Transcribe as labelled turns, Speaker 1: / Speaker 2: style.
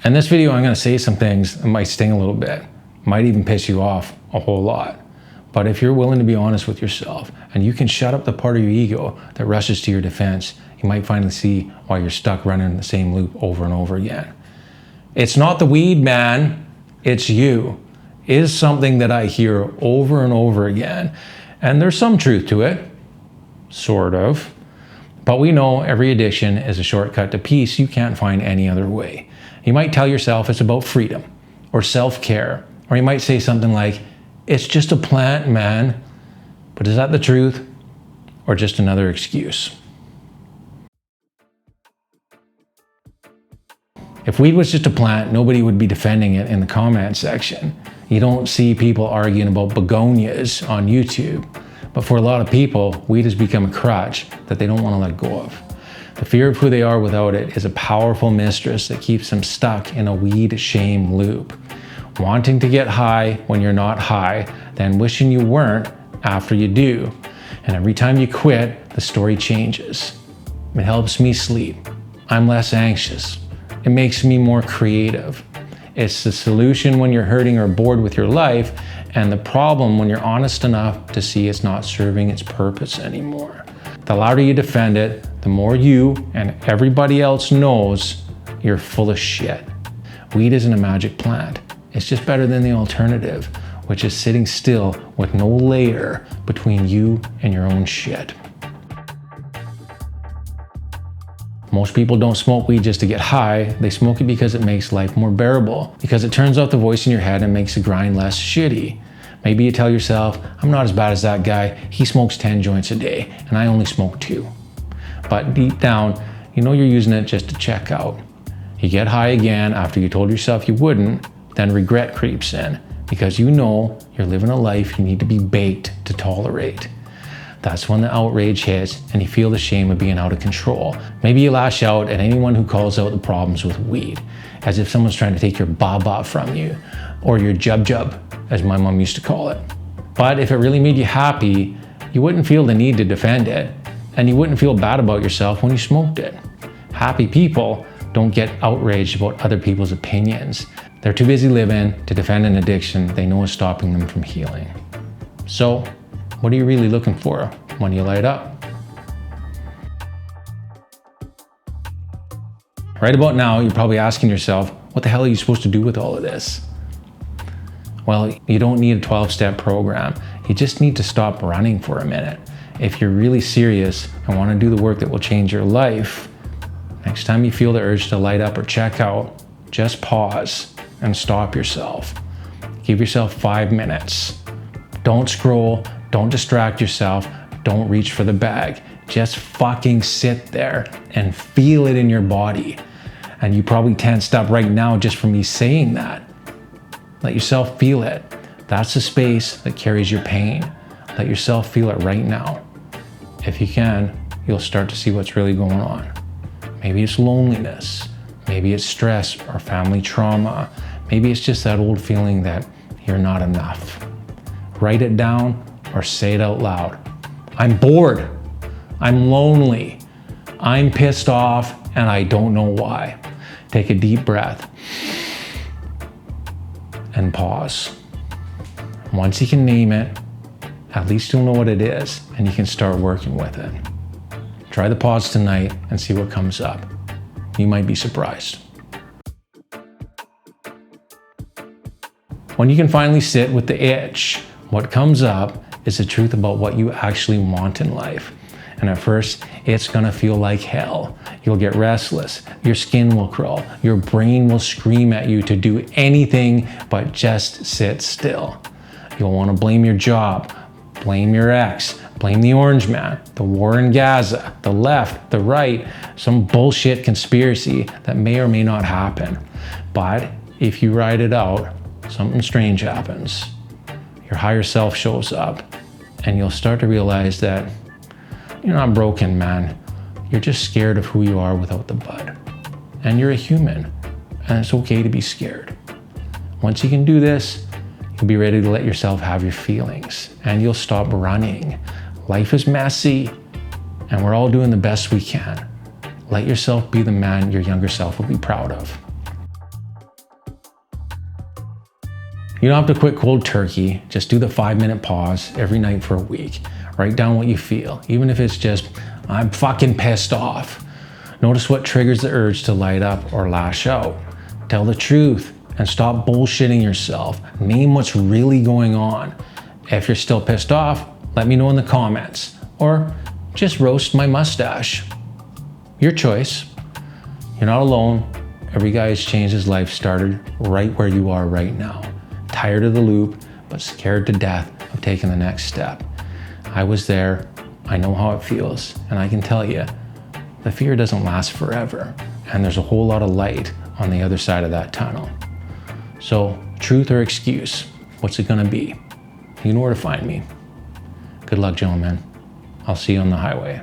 Speaker 1: In this video, I'm going to say some things that might sting a little bit, might even piss you off a whole lot. But if you're willing to be honest with yourself and you can shut up the part of your ego that rushes to your defense, you might finally see why you're stuck running the same loop over and over again. It's not the weed, man. It's you. Is something that I hear over and over again. And there's some truth to it, sort of. But we know every addiction is a shortcut to peace you can't find any other way. You might tell yourself it's about freedom or self-care, or you might say something like, it's just a plant, man. But is that the truth or just another excuse? If weed was just a plant, nobody would be defending it in the comment section. You don't see people arguing about begonias on YouTube. But for a lot of people, weed has become a crutch that they don't want to let go of. The fear of who they are without it is a powerful mistress that keeps them stuck in a weed shame loop. Wanting to get high when you're not high, then wishing you weren't after you do. And every time you quit, the story changes. It helps me sleep. I'm less anxious. It makes me more creative. It's the solution when you're hurting or bored with your life, and the problem when you're honest enough to see it's not serving its purpose anymore. The louder you defend it, the more you and everybody else knows you're full of shit. Weed isn't a magic plant. It's just better than the alternative, which is sitting still with no layer between you and your own shit. Most people don't smoke weed just to get high. They smoke it because it makes life more bearable, because it turns off the voice in your head and makes the grind less shitty. Maybe you tell yourself, I'm not as bad as that guy. He smokes 10 joints a day and I only smoke 2. But deep down, you know you're using it just to check out. You get high again after you told yourself you wouldn't, then regret creeps in because you know you're living a life you need to be baked to tolerate. That's when the outrage hits and you feel the shame of being out of control. Maybe you lash out at anyone who calls out the problems with weed, as if someone's trying to take your baba from you, or your jub-jub, as my mom used to call it. But if it really made you happy, you wouldn't feel the need to defend it, and you wouldn't feel bad about yourself when you smoked it. Happy people don't get outraged about other people's opinions. They're too busy living to defend an addiction they know is stopping them from healing. So, what are you really looking for when you light up? Right about now, you're probably asking yourself, what the hell are you supposed to do with all of this? Well, you don't need a 12-step program. You just need to stop running for a minute. If you're really serious and want to do the work that will change your life, next time you feel the urge to light up or check out, just pause and stop yourself. Give yourself 5 minutes. Don't scroll, don't distract yourself, don't reach for the bag. Just fucking sit there and feel it in your body. And you probably tensed up right now just from me saying that. Let yourself feel it. That's the space that carries your pain. Let yourself feel it right now. If you can, you'll start to see what's really going on. Maybe it's loneliness. Maybe it's stress or family trauma. Maybe it's just that old feeling that you're not enough. Write it down or say it out loud. I'm bored. I'm lonely. I'm pissed off and I don't know why. Take a deep breath and pause. Once you can name it, at least you'll know what it is and you can start working with it. Try the pause tonight and see what comes up. You might be surprised. When you can finally sit with the itch, what comes up is the truth about what you actually want in life. And at first, it's gonna feel like hell. You'll get restless, your skin will crawl, your brain will scream at you to do anything but just sit still. You'll wanna blame your job, blame your ex, blame the orange man, the war in Gaza, the left, the right, some bullshit conspiracy that may or may not happen. But if you ride it out, something strange happens. Your higher self shows up and you'll start to realize that you're not broken, man. You're just scared of who you are without the bud. And you're a human, and it's okay to be scared. Once you can do this, you'll be ready to let yourself have your feelings and you'll stop running. Life is messy and we're all doing the best we can. Let yourself be the man your younger self will be proud of. You don't have to quit cold turkey. Just do the 5-minute pause every night for a week. Write down what you feel, even if it's just, I'm fucking pissed off. Notice what triggers the urge to light up or lash out. Tell the truth and stop bullshitting yourself. Name what's really going on. If you're still pissed off, let me know in the comments, or just roast my mustache. Your choice. You're not alone. Every guy who's changed his life started right where you are right now. Tired of the loop, but scared to death of taking the next step. I was there. I know how it feels, and I can tell you, the fear doesn't last forever, and there's a whole lot of light on the other side of that tunnel. So, truth or excuse, what's it gonna be? You know where to find me. Good luck, gentlemen. I'll see you on the highway.